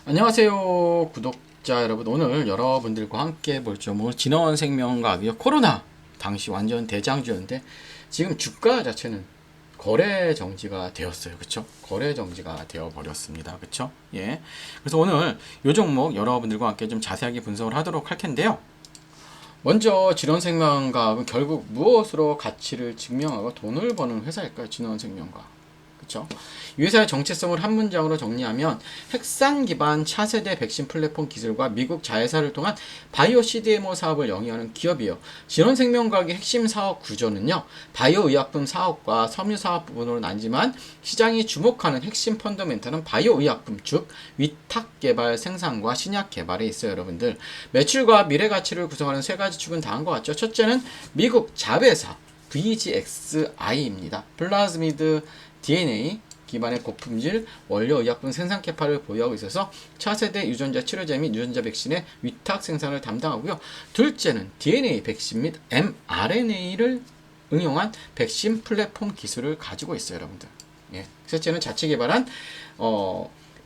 안녕하세요 구독자 여러분. 오늘 여러분들과 함께 볼 점은 진원생명과학이요. 코로나 당시 완전 대장주였는데 지금 주가 자체는 거래 정지가 되었어요. 그쵸? 거래 정지가 되어 버렸습니다. 그쵸? 예. 그래서 오늘 요 종목 여러분들과 함께 좀 자세하게 분석을 하도록 할 텐데요. 먼저 진원생명과학은 결국 무엇으로 가치를 증명하고 돈을 버는 회사일까요? 진원생명과학. 그쵸? 이 회사의 정체성을 한 문장으로 정리하면 핵산 기반 차세대 백신 플랫폼 기술과 미국 자회사를 통한 바이오 CDMO 사업을 영위하는 기업이에요. 진원생명과학의 핵심 사업 구조는요, 바이오 의약품 사업과 섬유 사업 부분으로 나뉘지만 시장이 주목하는 핵심 펀더멘탈은 바이오 의약품, 즉 위탁 개발, 생산과 신약 개발에 있어요. 여러분들, 매출과 미래 가치를 구성하는 세 가지 축은 다음과 같죠. 첫째는 미국 자회사 BGXI입니다. 플라즈미드 DNA 기반의 고품질 원료 의약품 생산 캐파를 보유하고 있어서 차세대 유전자 치료제 및 유전자 백신의 위탁 생산을 담당하고요. 둘째는 DNA 백신 및 mRNA를 응용한 백신 플랫폼 기술을 가지고 있어요, 여러분들. 예. 셋째는 자체 개발한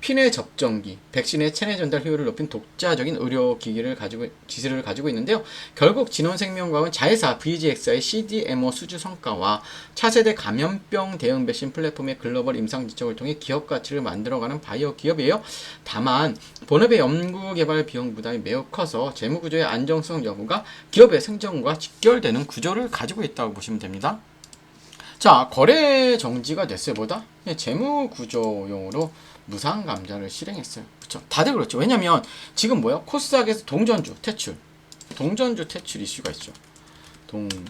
피내 접종기, 백신의 체내 전달 효율을 높인 독자적인 의료 기술을 가지고 있는데요. 결국 진원생명과학은 자회사 VGX의 CDMO 수주 성과와 차세대 감염병 대응 백신 플랫폼의 글로벌 임상 지적을 통해 기업 가치를 만들어가는 바이오 기업이에요. 다만 본업의 연구 개발 비용 부담이 매우 커서 재무 구조의 안정성 여부가 기업의 생존과 직결되는 구조를 가지고 있다고 보시면 됩니다. 자, 거래 정지가 됐어요. 뭐다? 재무 구조용으로 무상 감자를 실행했어요. 그쵸? 다들 그렇죠. 왜냐면 지금 뭐야? 코스닥에서 동전주 퇴출 이슈가 있죠. 동전주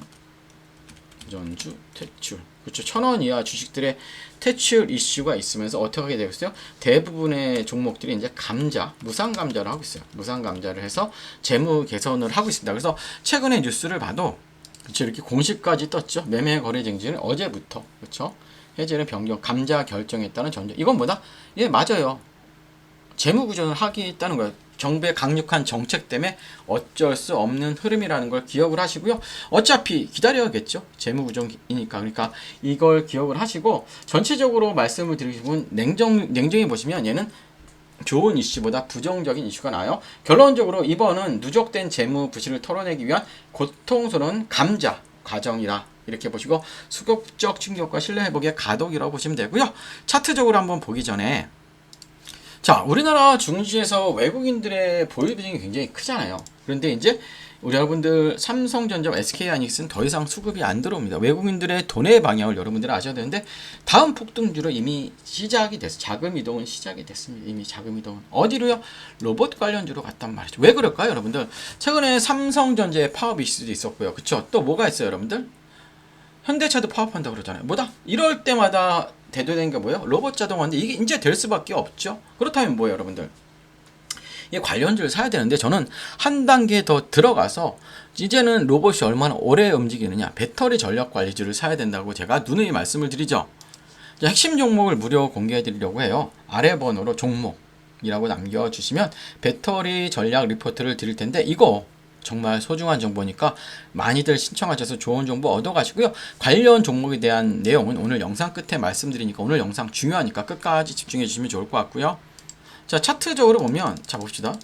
퇴출. 그렇죠. 1,000원 이하 주식들의 퇴출 이슈가 있으면서 어떻게 하게 되고 있어요? 대부분의 종목들이 이제 무상 감자를 하고 있어요. 무상 감자를 해서 재무 개선을 하고 있습니다. 그래서 최근에 뉴스를 봐도 그렇죠. 이렇게 공시까지 떴죠. 매매 거래 정지는 어제부터. 그렇죠. 해제는 변경, 감자 결정했다는 전제. 이건 뭐다? 예, 맞아요. 재무 구조를 하겠다는 거예요. 정부의 강력한 정책 때문에 어쩔 수 없는 흐름이라는 걸 기억을 하시고요. 어차피 기다려야겠죠. 재무 구조이니까. 그러니까 이걸 기억을 하시고 전체적으로 말씀을 드리면 냉정히 보시면 얘는 좋은 이슈보다 부정적인 이슈가 나요. 결론적으로 이번은 누적된 재무 부실을 털어내기 위한 고통스러운 감자 과정이라 이렇게 보시고 수급적 충격과 신뢰 회복의 가독이라고 보시면 되고요. 차트적으로 한번 보기 전에 자, 우리나라 중시에서 외국인들의 보유 비중이 굉장히 크잖아요. 그런데 이제 우리 여러분들 삼성전자, SK하이닉스는 더 이상 수급이 안 들어옵니다. 외국인들의 돈의 방향을 여러분들은 아셔야 되는데 다음 폭등주로 이미 시작이 됐어. 자금 이동은 시작이 됐습니다. 이미 자금 이동은 어디로요? 로봇 관련주로 갔단 말이죠. 왜 그럴까요, 여러분들? 최근에 삼성전자의 파업 이슈도 있었고요. 그쵸? 또 뭐가 있어요, 여러분들? 현대차도 파업한다고 그러잖아요. 뭐다? 이럴 때마다 대두되는 게 뭐예요? 로봇 자동화인데 이게 이제 될 수밖에 없죠. 그렇다면 뭐예요, 여러분들? 이 관련주를 사야 되는데 저는 한 단계 더 들어가서 이제는 로봇이 얼마나 오래 움직이느냐, 배터리 전력 관리주를 사야 된다고 제가 누누이 말씀을 드리죠. 핵심 종목을 무료 공개해 드리려고 해요. 아래 번호로 종목이라고 남겨주시면 배터리 전략 리포트를 드릴 텐데 이거 정말 소중한 정보니까 많이들 신청하셔서 좋은 정보 얻어가시고요. 관련 종목에 대한 내용은 오늘 영상 끝에 말씀드리니까 오늘 영상 중요하니까 끝까지 집중해 주시면 좋을 것 같고요. 자, 차트적으로 보면 자 봅시다.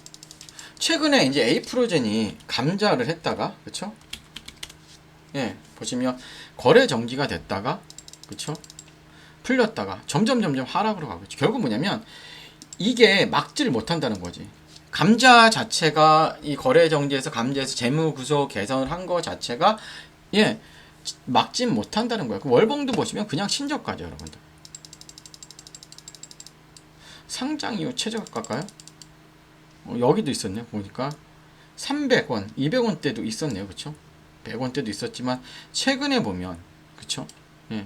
최근에 이제 에이프로젠이 감자를 했다가 그쵸? 예, 보시면 거래 정지가 됐다가 그쵸? 풀렸다가 점점 하락으로 가고 있죠. 결국 뭐냐면 이게 막지를 못한다는 거지. 감자 자체가 이 거래 정지에서 감자에서 재무 구조 개선을 한 거 자체가 예, 막진 못한다는 거예요. 그 월봉도 보시면 그냥 신저가죠, 여러분들. 상장 이후 최저가일까요? 여기도 있었네요. 보니까 300원, 200원대도 있었네요. 그쵸? 100원대도 있었지만 최근에 보면 그쵸? 예.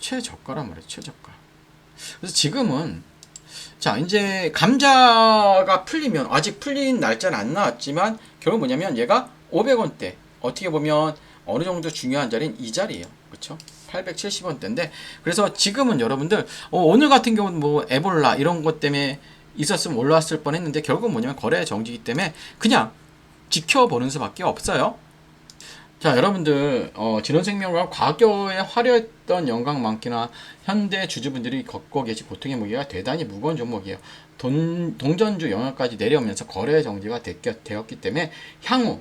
최저가란 말이에요. 최저가. 그래서 지금은 자, 이제 감자가 풀리면 아직 풀린 날짜는 안 나왔지만 결국 뭐냐면 얘가 500원대 어떻게 보면 어느 정도 중요한 자리는 이 자리예요. 그쵸? 870원대인데 그래서 지금은 여러분들 오늘 같은 경우는 뭐 에볼라 이런 것 때문에 있었으면 올라왔을 뻔했는데 결국은 뭐냐면 거래 정지기 때문에 그냥 지켜보는 수밖에 없어요. 자, 여러분들 진원생명과 과거에 화려했던 영광만키나 현대 주주분들이 겪고 계신 고통의 무게가 대단히 무거운 종목이에요. 동전주 영역까지 내려오면서 거래 정지가 되었기 때문에 향후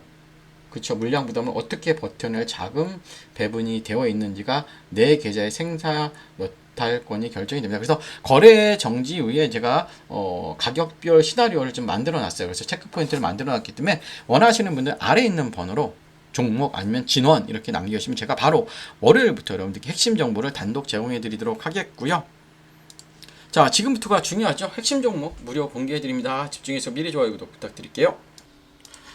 그쵸, 물량 부담을 어떻게 버텨낼 자금 배분이 되어 있는지가 내 계좌의 생사 여탈권이 결정이 됩니다. 그래서 거래 정지 이후에 제가 가격별 시나리오를 좀 만들어 놨어요. 그래서 체크 포인트를 만들어 놨기 때문에 원하시는 분들 아래 있는 번호로 종목 아니면 진원 이렇게 남겨주시면 제가 바로 월요일부터 여러분들께 핵심 정보를 단독 제공해 드리도록 하겠고요. 자, 지금부터가 중요하죠. 핵심 종목 무료 공개해 드립니다. 집중해서 미리 좋아요 구독 부탁드릴게요.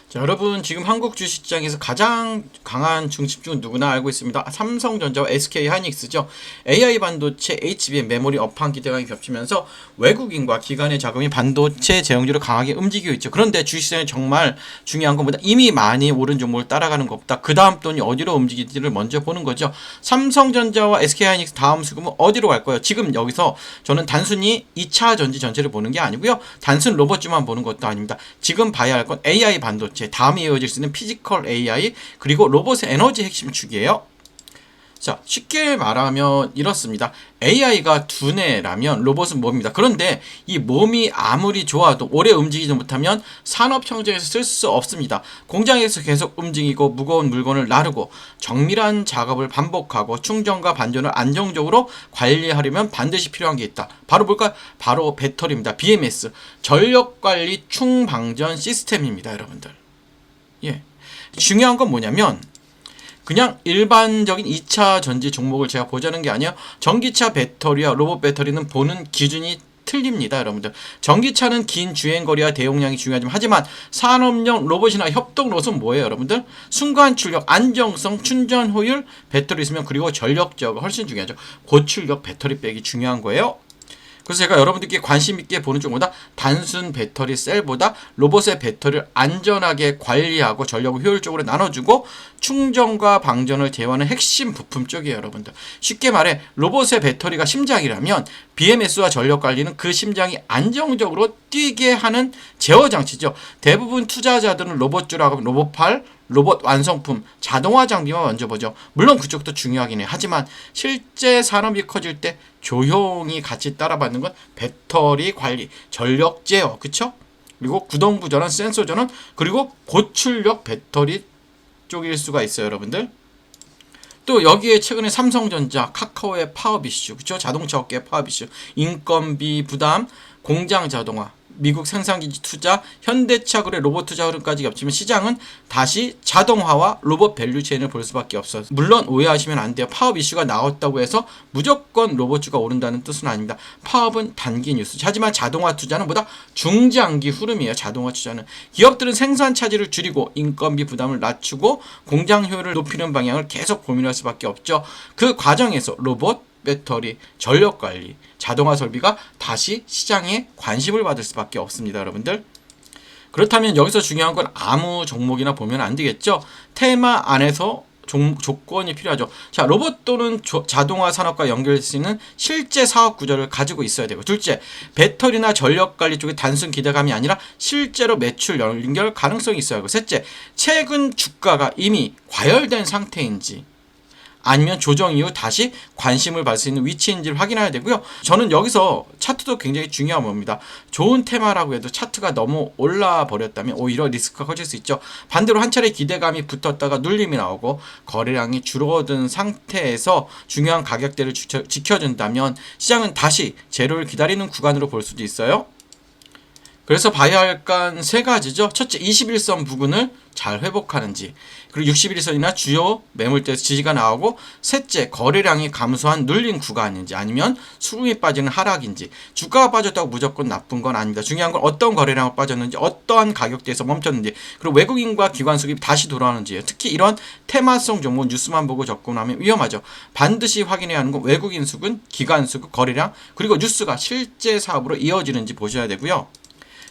자, 여러분 지금 한국 주식시장에서 가장 강한 중심주는 누구나 알고 있습니다. 삼성전자와 SK하이닉스죠. AI 반도체, HBM, 메모리 업황 기대감이 겹치면서 외국인과 기관의 자금이 반도체 제형주를 강하게 움직이고 있죠. 그런데 주식시장에 정말 중요한 것보다 이미 많이 오른 종목을 따라가는 것보다 그 다음 돈이 어디로 움직일지를 먼저 보는 거죠. 삼성전자와 SK하이닉스 다음 수급은 어디로 갈 거예요? 지금 여기서 저는 단순히 2차 전지 전체를 보는 게 아니고요. 단순 로봇주만 보는 것도 아닙니다. 지금 봐야 할 건 AI 반도체, 다음에 이어질 수 있는 피지컬 AI 그리고 로봇의 에너지 핵심 축이에요. 자, 쉽게 말하면 이렇습니다. AI가 두뇌라면 로봇은 몸입니다. 그런데 이 몸이 아무리 좋아도 오래 움직이지 못하면 산업 현장에서 쓸 수 없습니다. 공장에서 계속 움직이고 무거운 물건을 나르고 정밀한 작업을 반복하고 충전과 반전을 안정적으로 관리하려면 반드시 필요한 게 있다. 바로 뭘까요? 바로 배터리입니다. BMS, 전력관리 충방전 시스템입니다. 여러분들. 예. 중요한 건 뭐냐면 그냥 일반적인 2차 전지 종목을 제가 보자는 게 아니라 전기차 배터리와 로봇 배터리는 보는 기준이 틀립니다. 여러분들. 전기차는 긴 주행거리와 대용량이 중요하지만 하지만 산업용 로봇이나 협동 로봇은 뭐예요? 여러분들. 순간 출력, 안정성, 충전 효율, 배터리 있으면 그리고 전력 제어가 훨씬 중요하죠. 고출력 배터리 백이 중요한 거예요. 그래서 제가 여러분들께 관심 있게 보는 쪽보다 단순 배터리 셀보다 로봇의 배터리를 안전하게 관리하고 전력을 효율적으로 나눠주고 충전과 방전을 제어하는 핵심 부품 쪽이에요. 여러분들. 쉽게 말해 로봇의 배터리가 심장이라면 BMS와 전력 관리는 그 심장이 안정적으로 뛰게 하는 제어 장치죠. 대부분 투자자들은 로봇주라고 하면 로봇팔, 로봇 완성품, 자동화 장비만 먼저 보죠. 물론 그쪽도 중요하긴 해요. 하지만 실제 산업이 커질 때 조용히 같이 따라받는 건 배터리 관리, 전력 제어, 그쵸? 그리고 구동부 전원, 센서 전원, 그리고 고출력 배터리 쪽일 수가 있어요, 여러분들. 또 여기에 최근에 삼성전자, 카카오의 파업 이슈, 그쵸? 자동차 업계의 파업 이슈, 인건비 부담, 공장 자동화, 미국 생산기지 투자, 현대차 그래 로봇 투자 흐름까지 겹치면 시장은 다시 자동화와 로봇 밸류체인을 볼 수밖에 없어요. 물론 오해하시면 안 돼요. 파업 이슈가 나왔다고 해서 무조건 로봇주가 오른다는 뜻은 아닙니다. 파업은 단기 뉴스. 하지만 자동화 투자는 보다 중장기 흐름이에요. 자동화 투자는. 기업들은 생산 차질을 줄이고 인건비 부담을 낮추고 공장 효율을 높이는 방향을 계속 고민할 수밖에 없죠. 그 과정에서 로봇, 배터리, 전력관리, 자동화 설비가 다시 시장에 관심을 받을 수밖에 없습니다. 여러분들. 그렇다면 여기서 중요한 건 아무 종목이나 보면 안 되겠죠. 테마 안에서 조건이 필요하죠. 자, 로봇 또는 자동화 산업과 연결될 수 있는 실제 사업 구조를 가지고 있어야 되고, 둘째, 배터리나 전력 관리 쪽에 단순 기대감이 아니라 실제로 매출 연결 가능성이 있어야 하고, 셋째, 최근 주가가 이미 과열된 상태인지 아니면 조정 이후 다시 관심을 받을 수 있는 위치인지를 확인해야 되고요. 저는 여기서 차트도 굉장히 중요한 겁니다. 좋은 테마라고 해도 차트가 너무 올라 버렸다면 오히려 리스크가 커질 수 있죠. 반대로 한 차례 기대감이 붙었다가 눌림이 나오고 거래량이 줄어든 상태에서 중요한 가격대를 지켜준다면 시장은 다시 제로를 기다리는 구간으로 볼 수도 있어요. 그래서 봐야 할 건 세 가지죠. 첫째, 21선 부근을 잘 회복하는지, 그리고 61선이나 주요 매물대에서 지지가 나오고, 셋째, 거래량이 감소한 눌린 구간인지 아니면 수급이 빠지는 하락인지. 주가가 빠졌다고 무조건 나쁜 건 아닙니다. 중요한 건 어떤 거래량이 빠졌는지, 어떠한 가격대에서 멈췄는지, 그리고 외국인과 기관 수급이 다시 돌아오는지예요. 특히 이런 테마성 종목 뉴스만 보고 접근하면 위험하죠. 반드시 확인해야 하는 건 외국인 수급, 기관 수급, 거래량, 그리고 뉴스가 실제 사업으로 이어지는지 보셔야 되고요.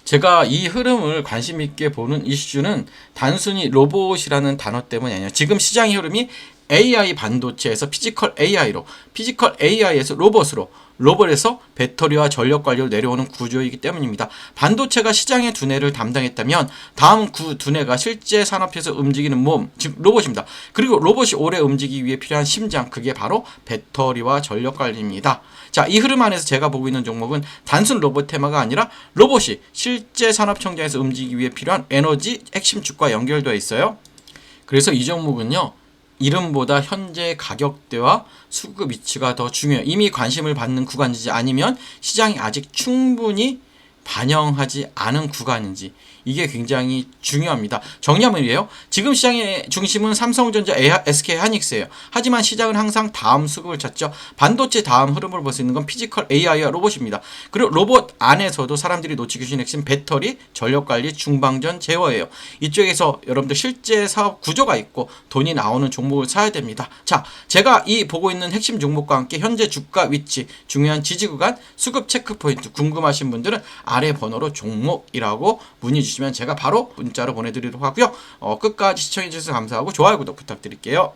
제가 이 흐름을 관심 있게 보는 이슈는 단순히 로봇이라는 단어 때문이 아니라 지금 시장의 흐름이 AI 반도체에서 피지컬 AI로, 피지컬 AI에서 로봇으로, 로봇에서 배터리와 전력 관리로 내려오는 구조이기 때문입니다. 반도체가 시장의 두뇌를 담당했다면 다음 그 두뇌가 실제 산업에서 움직이는 몸, 즉 로봇입니다. 그리고 로봇이 오래 움직이기 위해 필요한 심장, 그게 바로 배터리와 전력 관리입니다. 자, 이 흐름 안에서 제가 보고 있는 종목은 단순 로봇 테마가 아니라 로봇이 실제 산업 청정에서 움직이기 위해 필요한 에너지 핵심 축과 연결되어 있어요. 그래서 이 종목은요, 이름보다 현재 가격대와 수급 위치가 더 중요해요. 이미 관심을 받는 구간인지 아니면 시장이 아직 충분히 반영하지 않은 구간인지, 이게 굉장히 중요합니다. 정리하면 이래요. 지금 시장의 중심은 삼성전자, SK하이닉스예요. 하지만 시장은 항상 다음 수급을 찾죠. 반도체 다음 흐름을 볼 수 있는 건 피지컬 AI와 로봇입니다. 그리고 로봇 안에서도 사람들이 놓치기 쉬운 핵심 배터리, 전력관리, 중방전, 제어예요. 이쪽에서 여러분들 실제 사업 구조가 있고 돈이 나오는 종목을 사야 됩니다. 자, 제가 이 보고 있는 핵심 종목과 함께 현재 주가 위치, 중요한 지지 구간, 수급 체크 포인트 궁금하신 분들은 아래 번호로 종목이라고 문의 주시면 제가 바로 문자로 보내드리도록 하고요. 끝까지 시청해주셔서 감사하고 좋아요, 구독 부탁드릴게요.